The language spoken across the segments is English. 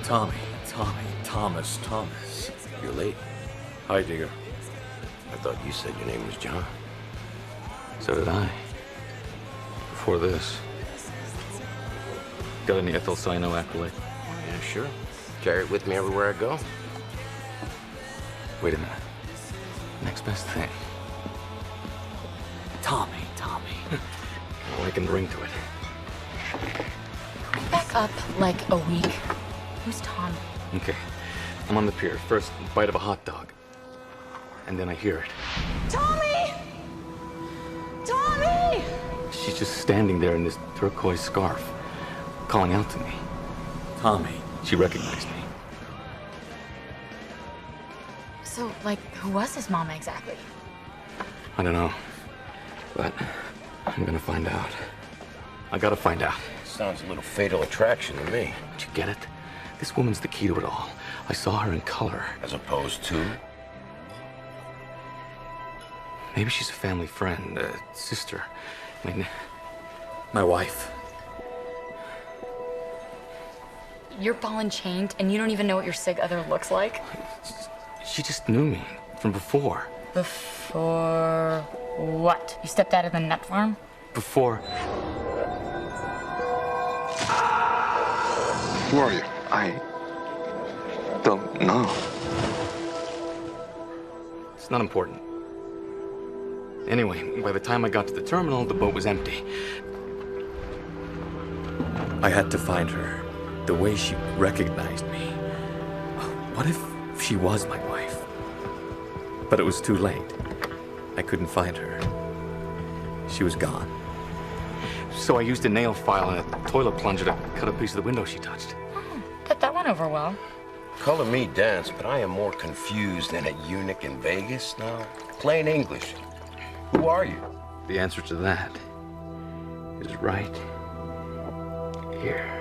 Thomas. You're late. Hi, Digger. I thought you said your name was John. So did I. Before this. Got any ethyl cyano accolade? Oh, yeah, sure. Carry it with me everywhere I go. Wait a minute. Next best thing. Tommy. I like a ring to it. Back up like a week. Who's Tommy? Okay. I'm on the pier. First, bite of a hot dog. And then I hear it. Tommy! Tommy! She's just standing there in this turquoise scarf, calling out to me. Tommy. She recognized me. So, like, who was his mama exactly? I don't know. But I'm gonna find out. I gotta find out. Sounds a little Fatal Attraction to me. Did you get it? This woman's the key to it all. I saw her in color. As opposed to? Maybe she's a family friend, a sister. I mean, My wife. You're ball and chained, and you don't even know what your sig other looks like? she just knew me from before. Before what? You stepped out of the nut farm? Before. Who are you? I don't know. It's not important. Anyway, by the time I got to the terminal, the boat was empty. I had to find her. The way she recognized me. What if she was my wife? But it was too late. I couldn't find her. She was gone. So I used a nail file and a toilet plunger to cut a piece of the window she touched. Bet that went over well. Color me dense, but I am more confused than a eunuch in Vegas now. Plain English. Who are you? The answer to that is right here.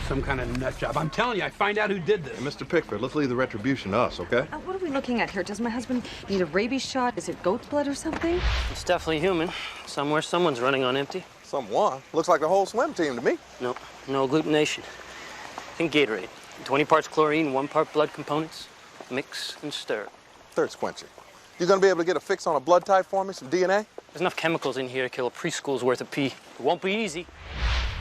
Some kind of nut job. I'm telling you, I find out who did this. Mr. Pickford, let's leave the retribution to us, okay? What are we looking at here? Does my husband need a rabies shot? Is it goat's blood or something? It's definitely human. Somewhere someone's running on empty. Someone. Looks like the whole swim team to me. No agglutination. Think Gatorade. 20 parts chlorine, 1 part blood components. Mix and stir. Thirst quenching. You gonna be able to get a fix on a blood type for me, some DNA? There's enough chemicals in here to kill a preschool's worth of pee. It won't be easy.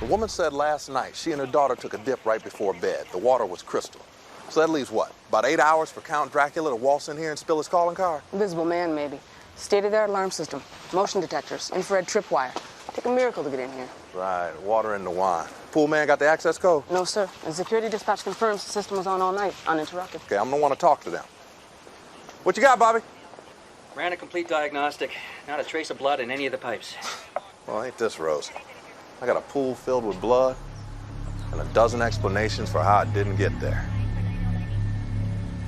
The woman said last night she and her daughter took a dip right before bed. The water was crystal. So that leaves what? About 8 hours for Count Dracula to waltz in here and spill his calling card? Invisible man, maybe. State-of-the-art alarm system, motion detectors, infrared tripwire. Take a miracle to get in here. Right, water in the wine. Pool man got the access code? No, sir. The security dispatch confirms the system was on all night, uninterrupted. Okay, I'm gonna want to talk to them. What you got, Bobby? Ran a complete diagnostic. Not a trace of blood in any of the pipes. Well, ain't this rosy? I got a pool filled with blood and a dozen explanations for how it didn't get there.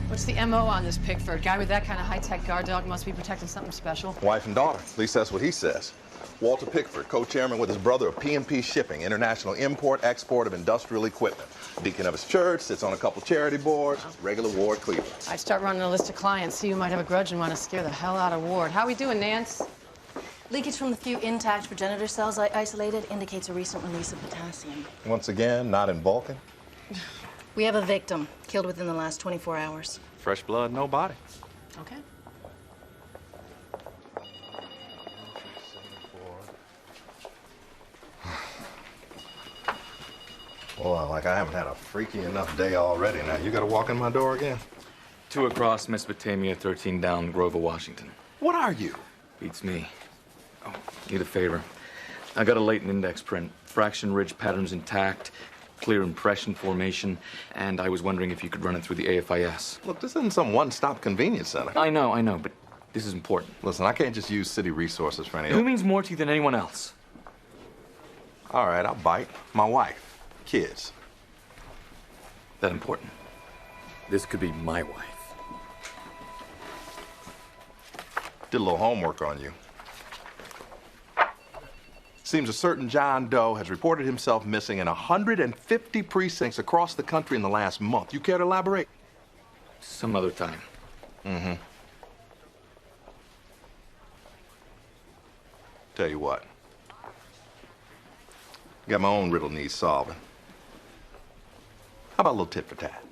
What's the MO on this Pickford? Guy with that kind of high-tech guard dog must be protecting something special. Wife and daughter. At least that's what he says. Walter Pickford, co-chairman with his brother of P&P Shipping, international import-export of industrial equipment. Deacon of his church, sits on a couple charity boards, regular Ward Cleveland. I'd start running a list of clients, see who might have a grudge and want to scare the hell out of Ward. How we doing, Nance? Leakage from the few intact progenitor cells I isolated indicates a recent release of potassium. Once again, not in Vulcan. We have a victim, killed within the last 24 hours. Fresh blood, no body. Okay. Well, like I haven't had a freaky enough day already. Now, you gotta walk in my door again? 2 across, Mesopotamia, 13 down, Grover, Washington. What are you? Beats me. Oh, need a favor. I got a latent index print. Fraction ridge patterns intact, clear impression formation, and I was wondering if you could run it through the AFIS. Look, this isn't some one-stop convenience center. I know, but this is important. Listen, I can't just use city resources for anything. Who means more to you than anyone else? All right, I'll bite. My wife. Kids. That important? This could be my wife. Did a little homework on you. Seems a certain John Doe has reported himself missing in 150 precincts across the country in the last month. You care to elaborate? Some other time. Mm-hmm. Tell you what. Got my own riddle needs solving. How about a little tit for tat?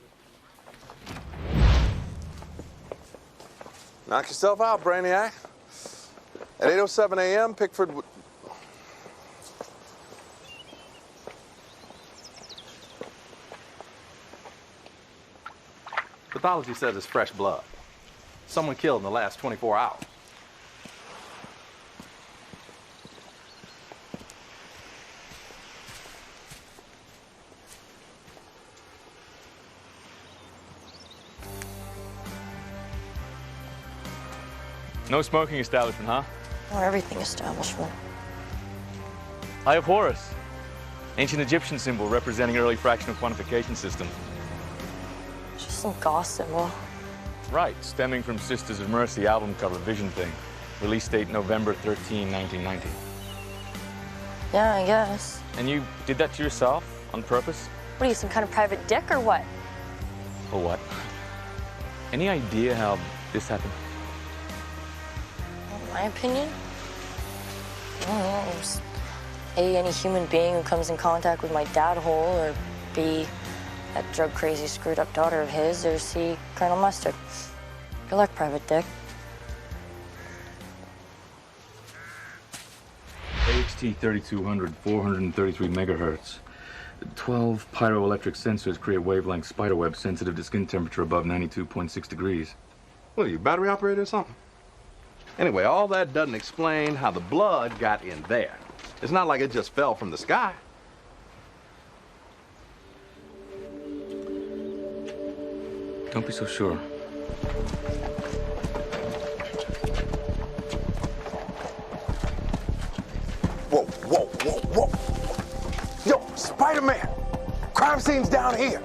Knock yourself out, Brainiac. At 8:07 a.m., Pickford would... Pathology says it's fresh blood. Someone killed in the last 24 hours. No smoking establishment, huh? Or everything establishment. Eye of Horus. Ancient Egyptian symbol representing early fractional quantification system. Just some gauze symbol. Right, stemming from Sisters of Mercy album cover Vision Thing. Release date November 13, 1990. Yeah, I guess. And you did that to yourself on purpose? What are you, some kind of private dick or what? Or what? Any idea how this happened? In my opinion, I don't know. Just A, any human being who comes in contact with my dad hole, or B, that drug-crazy, screwed-up daughter of his, or C, Colonel Mustard. Good luck, Private Dick. AHT 3200, 433 megahertz. 12 pyroelectric sensors create wavelength spiderweb sensitive to skin temperature above 92.6 degrees. What are you, battery operator or something? Anyway, all that doesn't explain how the blood got in there. It's not like it just fell from the sky. Don't be so sure. Whoa, whoa, whoa, whoa. Yo, Spider-Man! Crime scene's down here.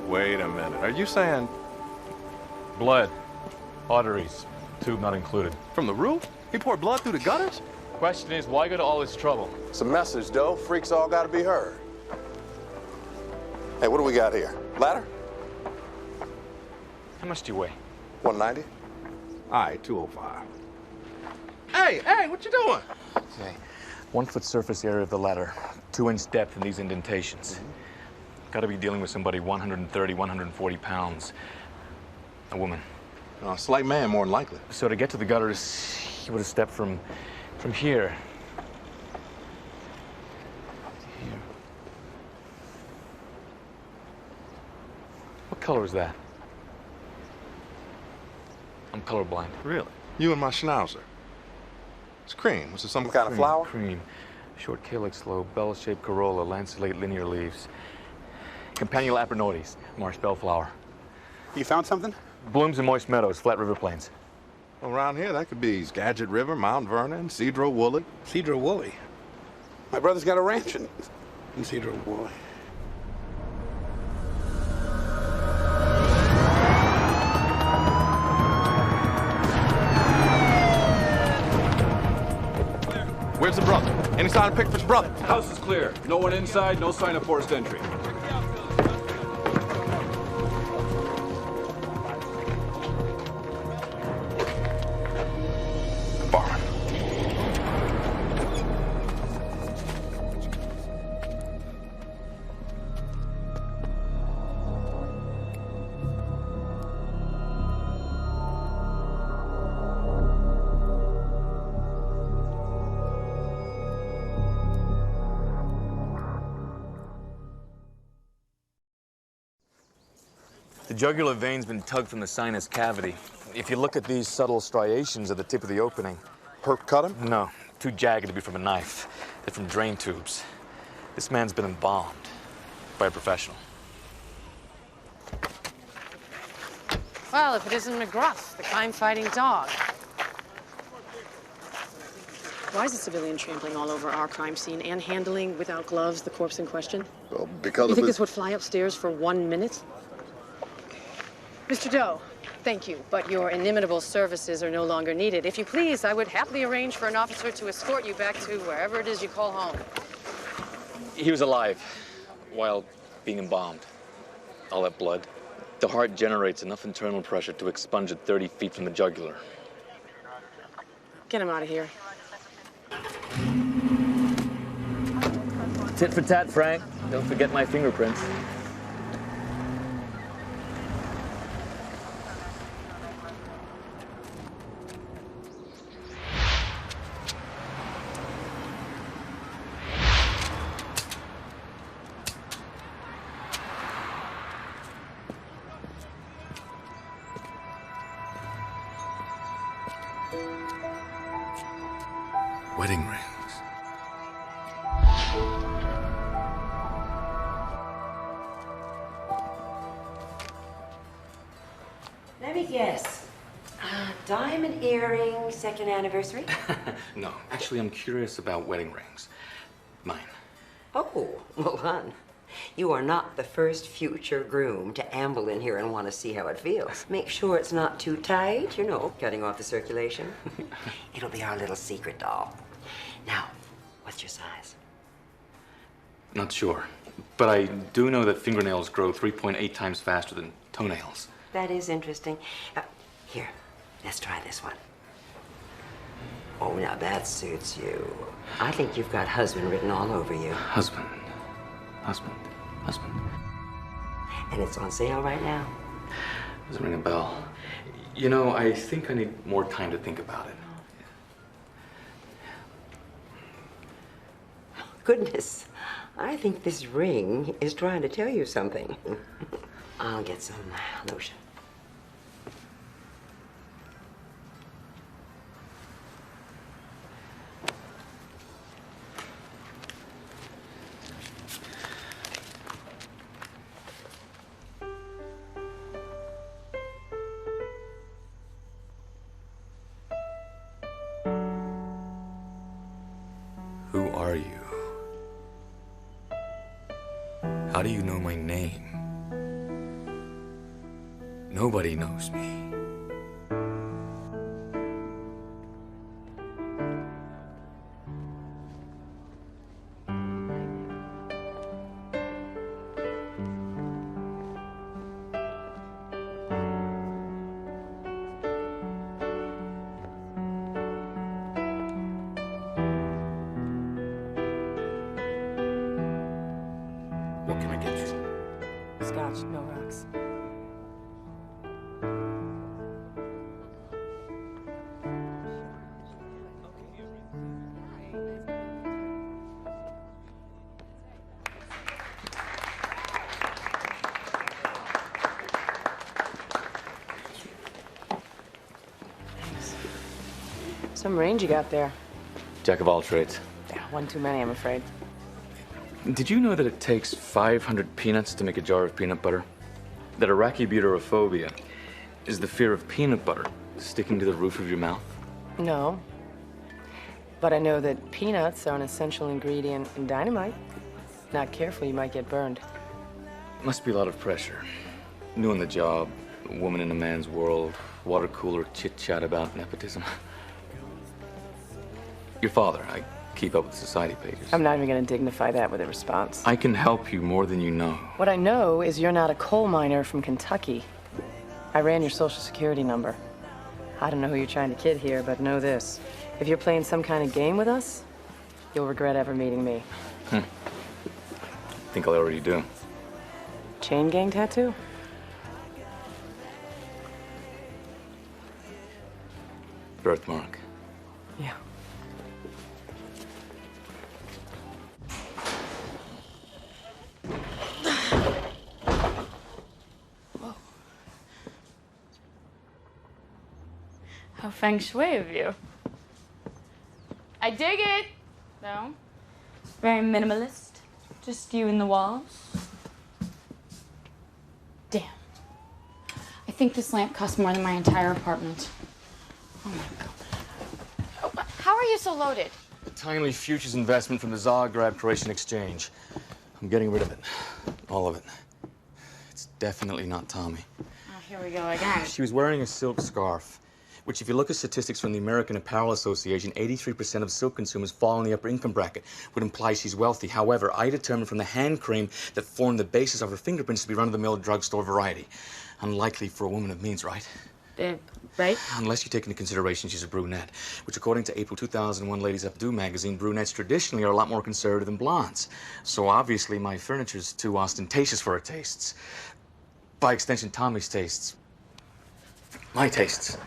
Wait a minute. Are you saying Blood. Arteries. Tube not included. from the roof? He poured blood through the gutters? Question is, why go to all this trouble? It's a message, Doe. Freaks all gotta be heard. Hey, what do we got here? Ladder? How much do you weigh? 190? All right, 205. Hey, what you doing? Okay. 1 foot surface area of the ladder. 2-inch depth in these indentations. Gotta be dealing with somebody 130, 140 pounds. A woman. A slight man, more than likely. So to get to the gutters, he would have stepped from here. To here. What color is that? I'm colorblind. Really? You and my schnauzer. It's cream. Was it some kind of flower? Cream. Short calyx lobe, bell-shaped corolla, lanceolate linear leaves. Campanula apronoides, marsh bellflower. You found something? Blooms in moist meadows, flat river plains. Around here, that could be Skagit River, Mount Vernon, Cedro Woolley. Cedro Woolley. My brother's got a ranch in Cedro Woolley. Where's the brother? Any sign of Pickford's brother? House is clear. No one inside, no sign of forced entry. The jugular vein's been tugged from the sinus cavity. If you look at these subtle striations at the tip of the opening... Perp cut him? No, too jagged to be from a knife. They're from drain tubes. This man's been embalmed by a professional. Well, if it isn't McGruff, the crime-fighting dog. Why is the civilian trampling all over our crime scene and handling without gloves the corpse in question? Well, because You of think his... this would fly upstairs for 1 minute? Mr. Doe, thank you, but your inimitable services are no longer needed. If you please, I would happily arrange for an officer to escort you back to wherever it is you call home. He was alive while being embalmed. All that blood. The heart generates enough internal pressure to expunge it 30 feet from the jugular. Get him out of here. Tit for tat, Frank. Don't forget my fingerprints. Wedding rings. Let me guess. Diamond earring, second anniversary? No, actually, I'm curious about wedding rings. Mine. Oh, well, hon, you are not the first future groom to amble in here and want to see how it feels. Make sure it's not too tight, you know, cutting off the circulation. It'll be our little secret doll. Now, what's your size? Not sure. But I do know that fingernails grow 3.8 times faster than toenails. That is interesting. Here, let's try this one. Oh, now that suits you. I think you've got husband written all over you. Husband. Husband. Husband. And it's on sale right now. Doesn't ring a bell. You know, I think I need more time to think about it. Goodness, I think this ring is trying to tell you something. I'll get some lotion. Who are you? How do you know my name? Nobody knows me. What can I get you? Scotch, no rocks. Some range you got there. Jack of all trades. Yeah, one too many, I'm afraid. Did you know that it takes 500 peanuts to make a jar of peanut butter? That arachibutyrophobia is the fear of peanut butter sticking to the roof of your mouth? No. But I know that peanuts are an essential ingredient in dynamite. Not careful, you might get burned. Must be a lot of pressure. New on the job, a woman in a man's world, water cooler chit-chat about nepotism. Your father, I keep up with society pages. I'm not even going to dignify that with a response. I can help you more than you know. What I know is you're not a coal miner from Kentucky. I ran your social security number. I don't know who you're trying to kid here, but know this. If you're playing some kind of game with us, you'll regret ever meeting me. I think I already do. Chain gang tattoo? Birthmark. Yeah. Whoa. How feng shui of you. I dig it, though. Very minimalist. Just you and the walls. Damn. I think this lamp costs more than my entire apartment. Oh my God. Oh, how are you so loaded? A timely futures investment from the Zagreb Croatian Exchange. I'm getting rid of it. All of it. It's definitely not Tommy. Oh, here we go again. She was wearing a silk scarf, which, if you look at statistics from the American Apparel Association, 83% of silk consumers fall in the upper income bracket, would imply she's wealthy. However, I determined from the hand cream that formed the basis of her fingerprints to be run-of-the-mill drugstore variety. Unlikely for a woman of means, right? Right? Unless you take into consideration she's a brunette, which, according to April 2001 Ladies Updo magazine, brunettes traditionally are a lot more conservative than blondes. So obviously my furniture's too ostentatious for her tastes. By extension, Tommy's tastes. My tastes.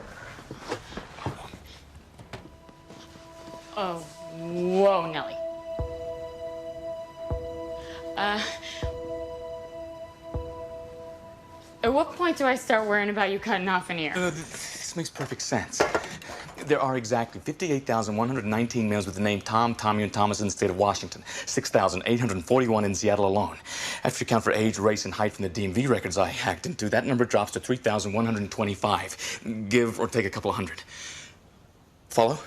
Oh, whoa, Nellie. At what point do I start worrying about you cutting off an ear? This makes perfect sense. There are exactly 58,119 males with the name Tom, Tommy, and Thomas in the state of Washington. 6,841 in Seattle alone. After you count for age, race, and height from the DMV records I hacked into, that number drops to 3,125. Give or take a couple of hundred. Follow?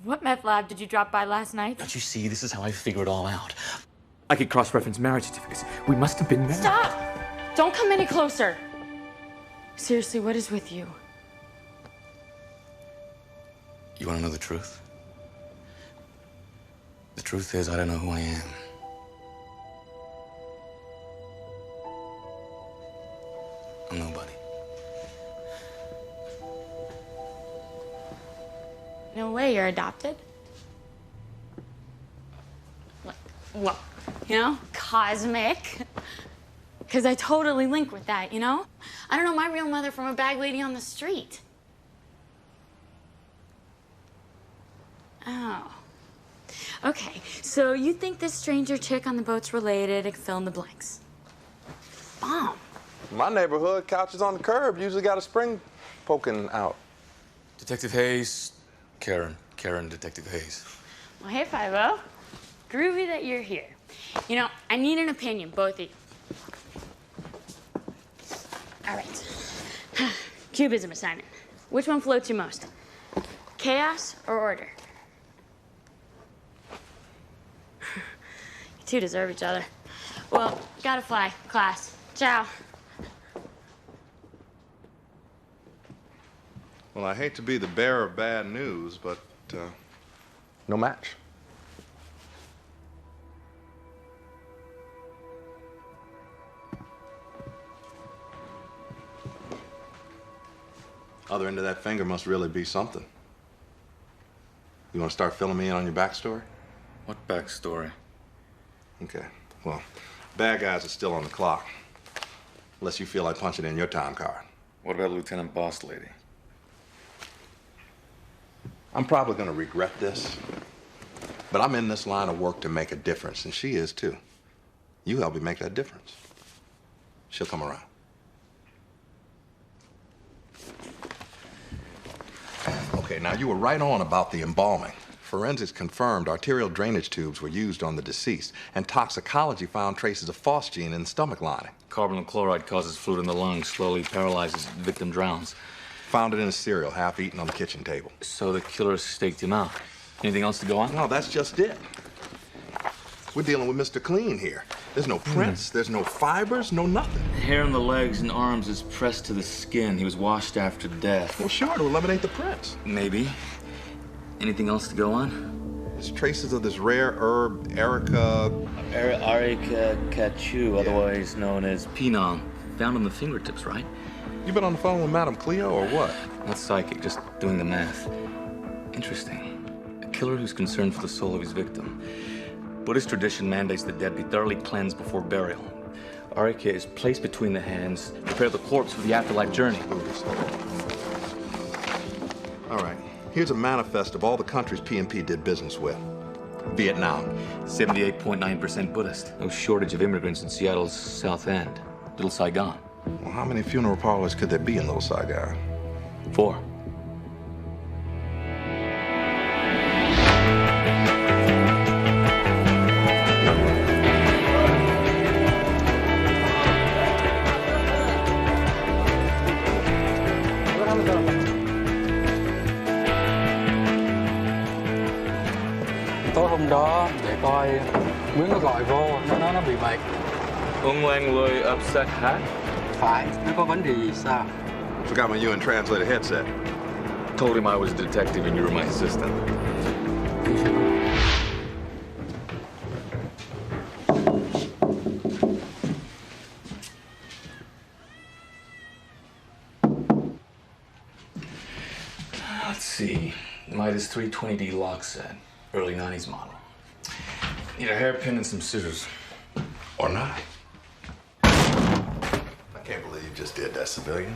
What meth lab did you drop by last night? Don't you see? This is how I figure it all out. I could cross-reference marriage certificates. We must have been married. Stop! Don't come any closer. Seriously, what is with you? You want to know the truth? The truth is, I don't know who I am. I'm nobody. No way, you're adopted? Well, you know, cosmic. Because I totally link with that, you know? I don't know my real mother from a bag lady on the street. Oh. Okay, so you think this stranger chick on the boat's related and fill in the blanks. Bomb. My neighborhood, couches on the curb, usually got a spring poking out. Detective Hayes, Karen, Detective Hayes. Well, hey, Fibo. Groovy that you're here. You know, I need an opinion, both of you. All right. Cubism assignment. Which one floats you most? Chaos or order? You two deserve each other. Well, gotta fly. Class. Ciao. Well, I hate to be the bearer of bad news, but no match. Other end of that finger must really be something. You want to start filling me in on your backstory? What backstory? Okay, well, bad guys are still on the clock. Unless you feel like punching in your time card. What about Lieutenant Boss Lady? I'm probably going to regret this, but I'm in this line of work to make a difference, and she is too. You help me make that difference. She'll come around. Okay, now you were right on about the embalming. Forensics confirmed arterial drainage tubes were used on the deceased, and toxicology found traces of phosgene in the stomach lining. Carbonyl chloride causes fluid in the lungs, slowly paralyzes, victim drowns. Found it in a cereal, half eaten on the kitchen table. So the killer staked him out. Anything else to go on? No, that's just it. We're dealing with Mr. Clean here. There's no prints, there's no fibers, no nothing. The hair on the legs and arms is pressed to the skin. He was washed after death. Well, sure, to eliminate the prints. Maybe. Anything else to go on? There's traces of this rare herb, Erica Cachu, otherwise known as Pinon, found on the fingertips, right? You been on the phone with Madame Cleo or what? Not psychic, just doing the math. Interesting. A killer who's concerned for the soul of his victim. Buddhist tradition mandates the dead be thoroughly cleansed before burial. Areca is placed between the hands to prepare the corpse for the afterlife journey. All right, here's a manifest of all the countries PMP did business with. Vietnam. 78.9% Buddhist. No shortage of immigrants in Seattle's South End. Little Saigon. Well, how many funeral parlors could there be in Little Saigon? 4. Tối hôm đó để coi Nguyễn nó gọi vô nó bị bệnh. Ông Lang Lôi upset hat? Phải, nó có vấn đề gì sao? Forgot my UN translator headset. Told him I was a detective and you were my assistant. Let's see. Midas 320D lock set. Early 90s model. Need a hairpin and some scissors. Or not. I can't believe you just did that, civilian.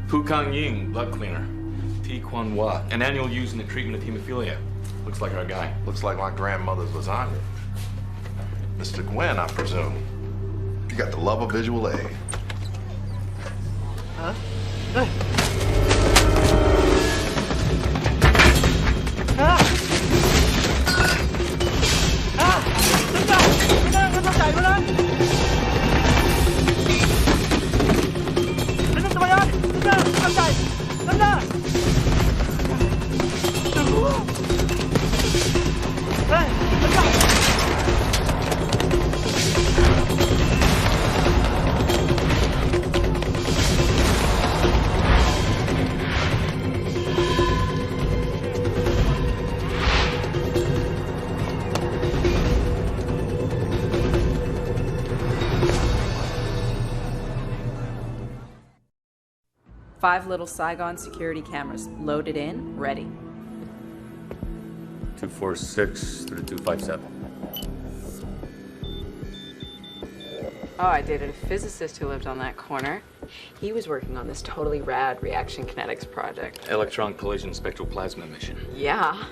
Pu Kang Ying, blood cleaner. T. Quan Hua, an annual use in the treatment of hemophilia. Looks like our guy. Looks like my grandmother's lasagna. Mr. Gwen, I presume. You got the love of visual aid. Hả? Đứng ra! Đứng ra chạy lên! Đứng ra tụi mày ơi! Đứng ra! Đứng chạy! Đứng ra! Ê! Đứng ra! 5 little Saigon security cameras, loaded in, ready. 246 through to 257. Oh, I dated a physicist who lived on that corner. He was working on this totally rad reaction kinetics project. Electron collision spectral plasma emission. Yeah.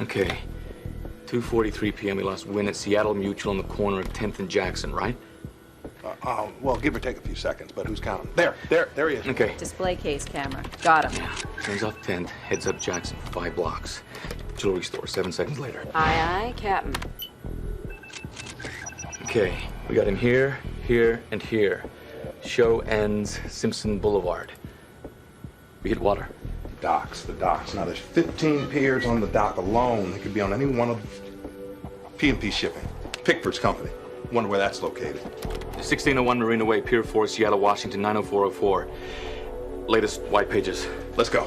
Okay. 2:43 p.m. we lost Wynn at Seattle Mutual on the corner of 10th and Jackson, right? Well, give or take a few seconds, but who's counting? There he is. Okay. Display case camera. Got him. Yeah. Turns off 10th, heads up Jackson for 5 blocks. Jewelry store, 7 seconds later. Aye, aye, Captain. Okay, we got him here, here, and here. Show ends Simpson Boulevard. We hit water. The docks. Now, there's 15 piers on the dock alone. They could be on any one of PMP shipping. Pickford's company. Wonder where that's located. 1601 Marina Way, Pier 4, Seattle, Washington, 90404. Latest white pages. Let's go.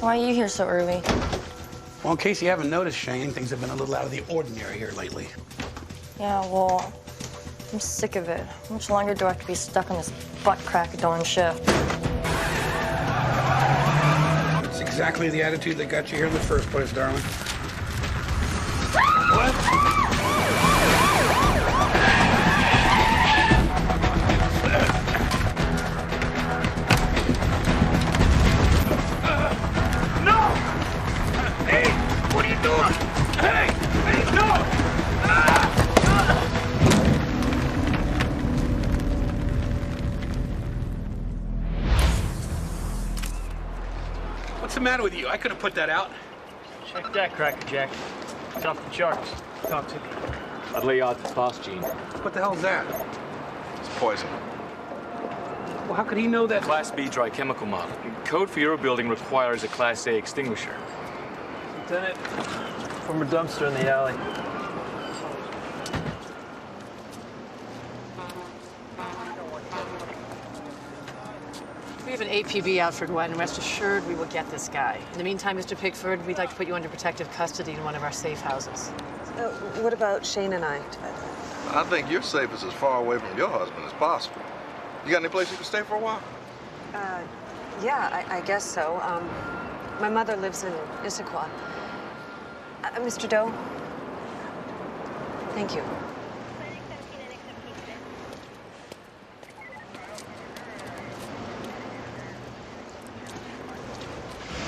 Why are you here so early? Well, in case you haven't noticed, Shane, things have been a little out of the ordinary here lately. Yeah, well, I'm sick of it. How much longer do I have to be stuck on this butt-crack-a-dawn shift? It's exactly the attitude that got you here in the first place, darling. What? the matter with you? I could have put that out. Check that, Cracker Jack. It's off the charts. Talk to me. I'd lay odds it's boss, Jayne. What the hell's that? It's poison. Well, how could he know that? Class B dry chemical model. Code for your building requires a Class A extinguisher. Lieutenant, former dumpster in the alley. We have an APB out for Gwen. Rest assured we will get this guy. In the meantime, Mr. Pickford, we'd like to put you under protective custody in one of our safe houses. What about Shane and I? I think your safe is as far away from your husband as possible. You got any place you can stay for a while? Yeah, I guess so. My mother lives in Issaquah. Mr. Doe? Thank you.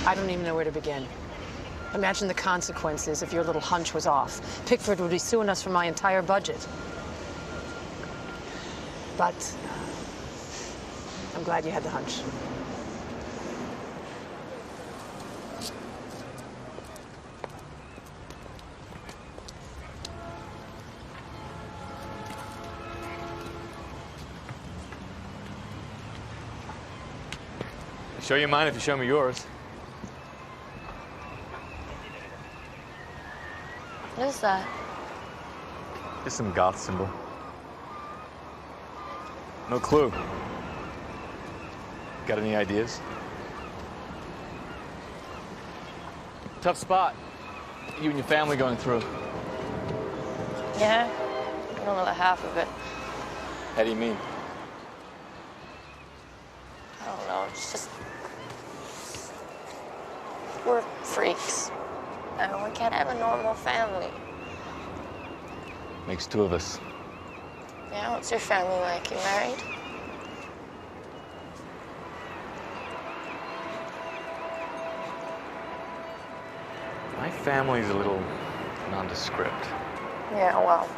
I don't even know where to begin. Imagine the consequences if your little hunch was off. Pickford would be suing us for my entire budget. But I'm glad you had the hunch. I'll show you mine if you show me yours. What is that? Just some goth symbol. No clue. Got any ideas? Tough spot. You and your family going through. Yeah? I don't know the half of it. How do you mean? I don't know, it's just... We're freaks. And we can't have a normal family. Makes two of us. Yeah, what's your family like? You married? My family's a little nondescript. Yeah, well,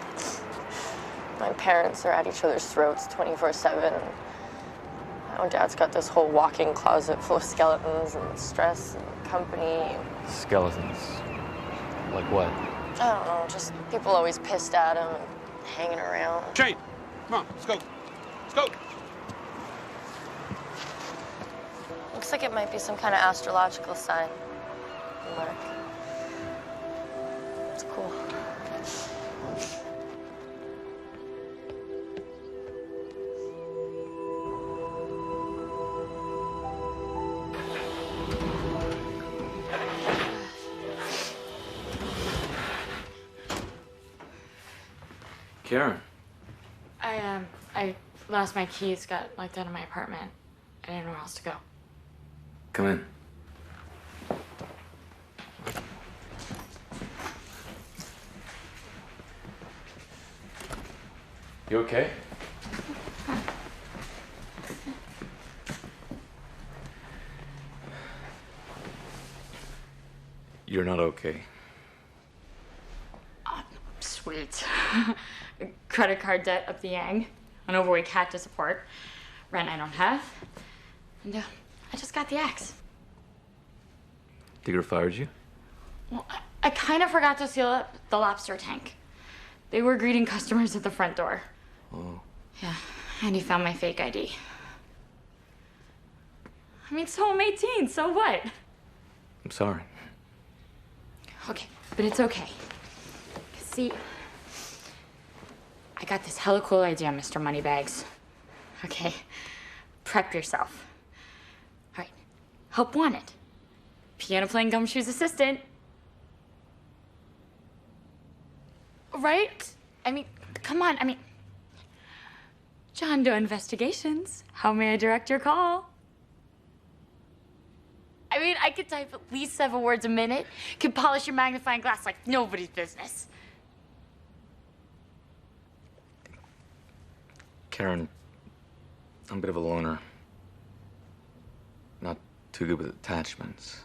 my parents are at each other's throats 24/7. My dad's got this whole walk-in closet full of skeletons and stress and company. Skeletons. Like what? I don't know, just people always pissed at him and hanging around. Jayne, come on, let's go. Let's go. Looks like it might be some kind of astrological sign. Mark. It's cool. Karen. I lost my keys, got locked out of my apartment. I didn't know where else to go. Come in. You okay? You're not okay. Sweet. Credit card debt up the yang. An overweight cat to support. Rent I don't have. And I just got the axe. Digger fired you? Well, I kind of forgot to seal up the lobster tank. They were greeting customers at the front door. Oh. Yeah, and he found my fake ID. I mean, so I'm 18, so what? I'm sorry. Okay, but it's okay. See, I got this hella cool idea, Mr. Moneybags. Okay, prep yourself. All right, help wanted. Piano playing gumshoes assistant. Right? I mean, come on, John Doe Investigations. How may I direct your call? I mean, I could type at least 7 words a minute, could polish your magnifying glass like nobody's business. Karen, I'm a bit of a loner. Not too good with attachments.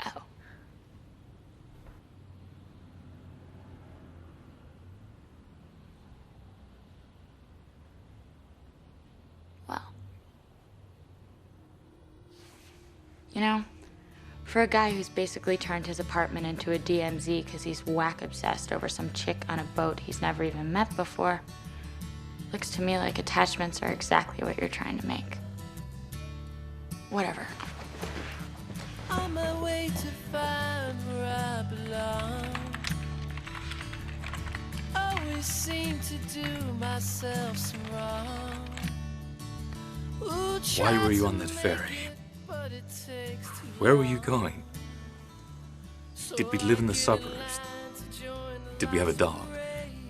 Oh. Well. You know, for a guy who's basically turned his apartment into a DMZ because he's whack-obsessed over some chick on a boat he's never even met before, looks to me like attachments are exactly what you're trying to make. Whatever. On my way to find where I belong. Always seem to do myself some wrong. Ooh, Why were you on that ferry? Where were you going? Did we live in the suburbs? Did we have a dog?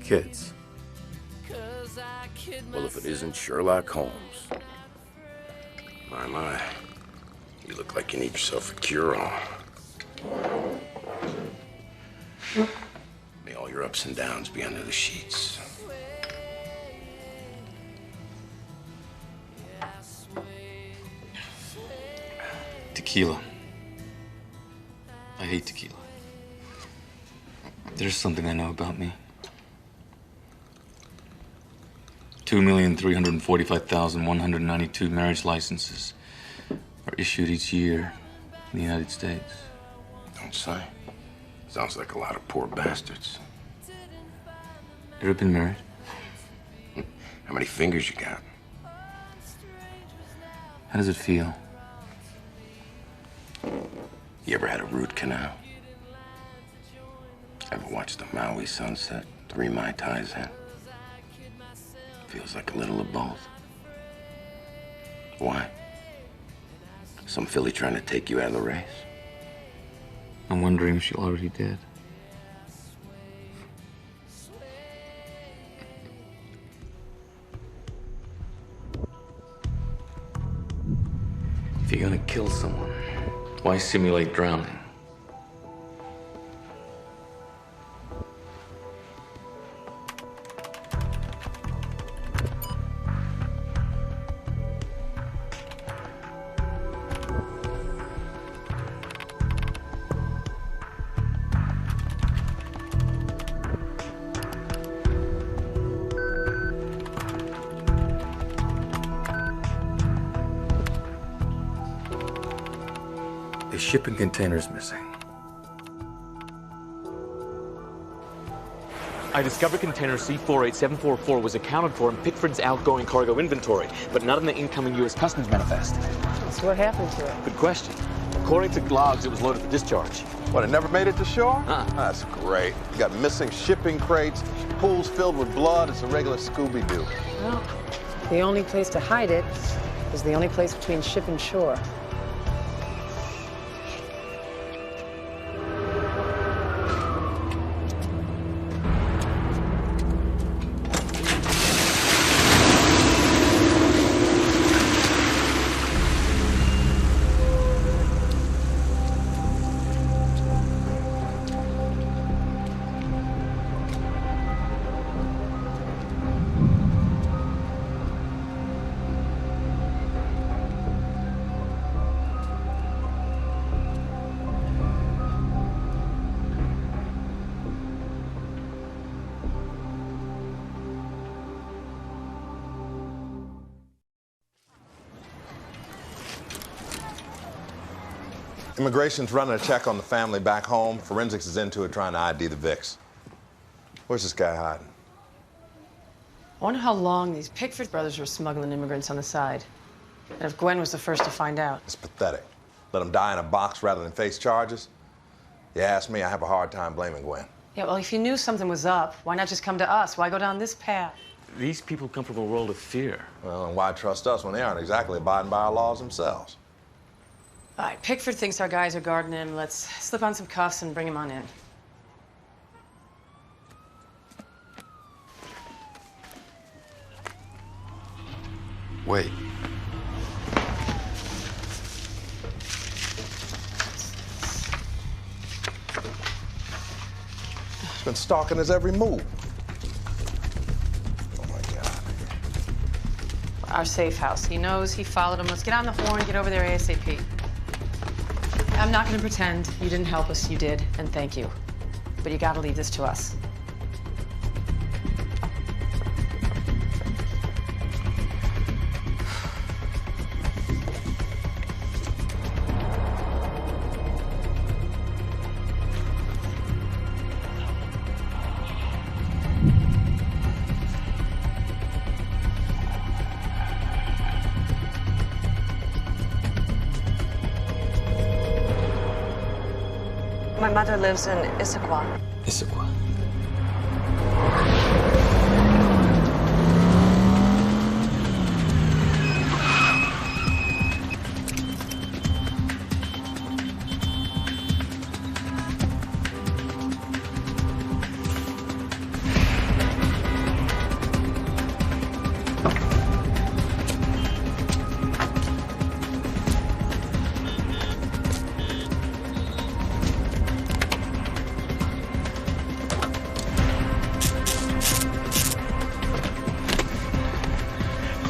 Kids? Well, if it isn't Sherlock Holmes. My. You look like you need yourself a cure-all. May all your ups and downs be under the sheets. Tequila. I hate tequila. There's something I know about me. 2,345,192 marriage licenses are issued each year in the United States. Don't say. Sounds like a lot of poor bastards. Ever been married? How many fingers you got? How does it feel? You ever had a root canal? Ever watched the Maui sunset? 3 Mai Tais in? Feels like a little of both. Why? Some filly trying to take you out of the race? I'm wondering if she already did. If you're gonna kill someone, why simulate drowning? The shipping container's missing. I discovered container C48744 was accounted for in Pickford's outgoing cargo inventory, but not in the incoming U.S. Customs manifest. So what happened to it? Good question. According to logs, it was loaded for discharge. What, it never made it to shore? That's great. You got missing shipping crates, pools filled with blood. It's a regular Scooby-Doo. Well, the only place to hide it is the only place between ship and shore. Immigration's running a check on the family back home. Forensics is into it trying to ID the Vicks. Where's this guy hiding? I wonder how long these Pickford brothers were smuggling immigrants on the side. And if Gwen was the first to find out. It's pathetic. Let him die in a box rather than face charges? You ask me, I have a hard time blaming Gwen. Yeah, well, if you knew something was up, why not just come to us? Why go down this path? These people come from a world of fear. Well, and why trust us when they aren't exactly abiding by our laws themselves? All right, Pickford thinks our guys are guarding him. Let's slip on some cuffs and bring him on in. Wait. He's been stalking his every move. Oh, my God. Our safe house. He knows he followed him. Let's get on the horn, get over there ASAP. I'm not going to pretend you didn't help us. You did, and thank you. But you got to leave this to us. My mother lives in Issaquah. Issaquah.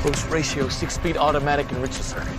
Close ratio, 6-speed automatic enricher circuit.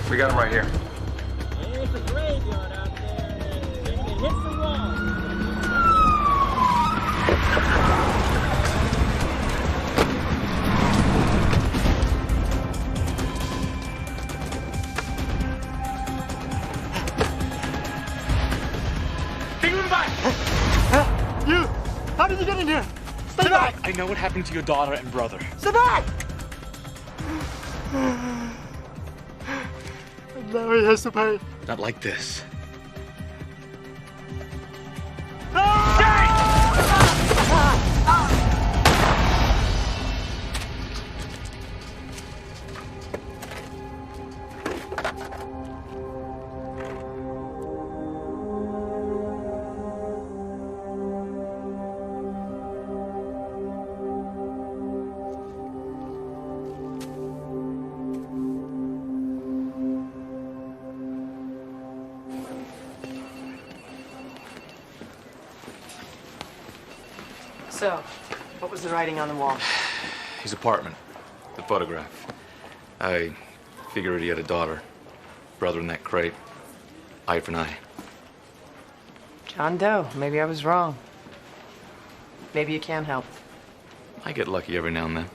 We got him right here. It's a graveyard out there. Maybe they hit some wall. Take him back! You! How did you get in here? Stay back! I know what happened to your daughter and brother. Stay back! Now he has to pay. Not like this. So, what was the writing on the wall? His apartment. The photograph. I figured he had a daughter. Brother in that crate. Eye for an eye. John Doe. Maybe I was wrong. Maybe you can help. I get lucky every now and then.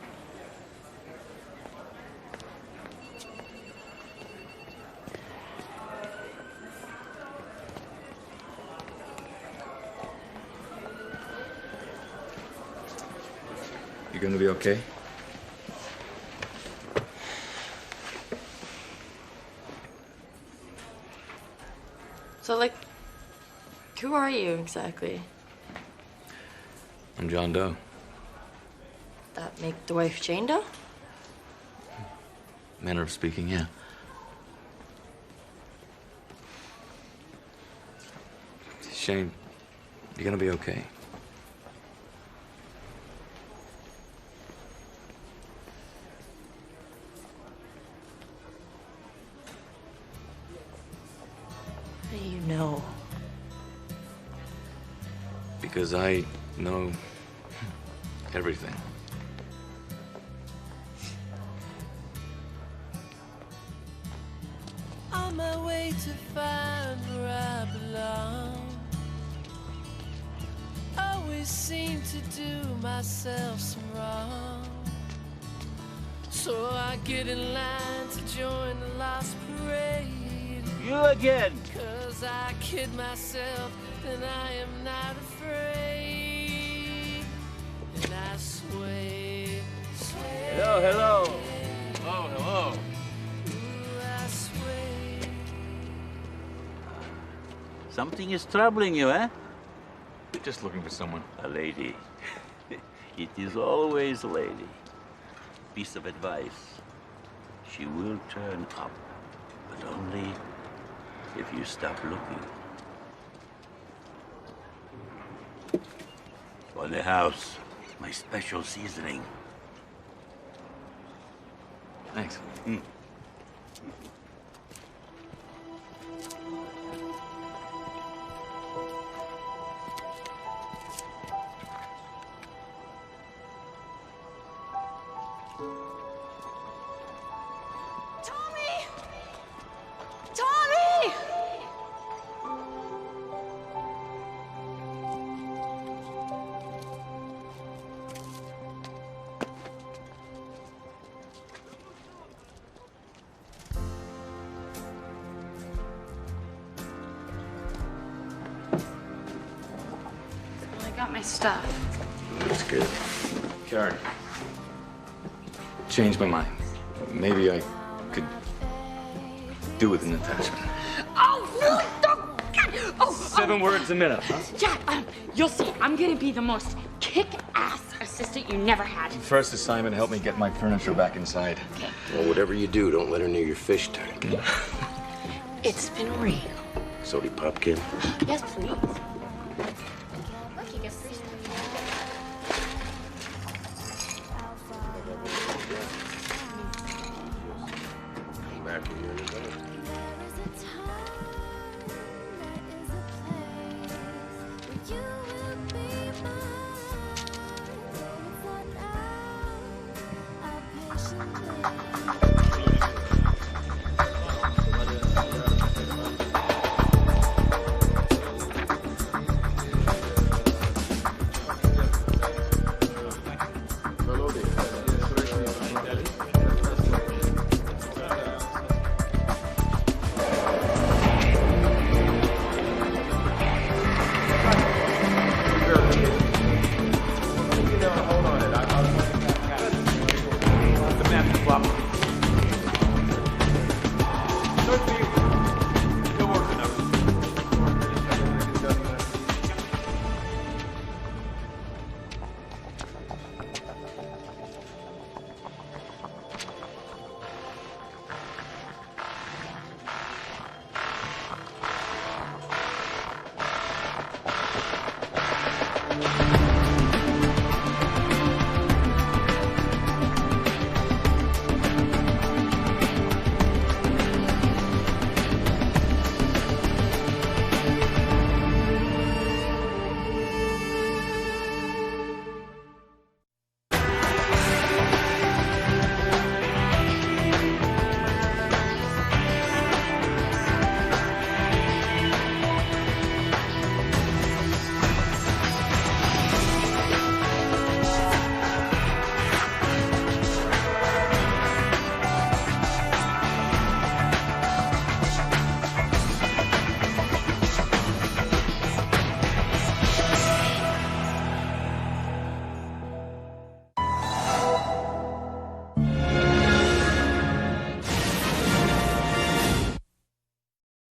You gonna be okay? So, like, who are you exactly? I'm John Doe. That make the wife Jayne Doe? Manner of speaking, yeah. Shane, you gonna be okay? How do you know? Because I know everything. On my way to find where I belong. Always seem to do myself some wrong. So I get in line to join the lost parade. You again. 'Cause I kid myself, then I am not afraid. And I sway. Hello, hello. Oh, hello. Ooh, I sway. Something is troubling you, eh? Just looking for someone. A lady. It is always a lady. piece of advice. She will turn up, but only if you stop looking. For the house, my special seasoning. Thanks. Got my stuff. That's good. Karen, changed my mind. Maybe I could do with an attachment. Oh, 7 words a minute, huh? Yeah, you'll see. I'm gonna be the most kick-ass assistant you never had. First assignment, help me get my furniture back inside. Well, whatever you do, don't let her near your fish tank. It's been real. Sody Popkin. Yes, please. Look, you get free stuff. Come back when you're in the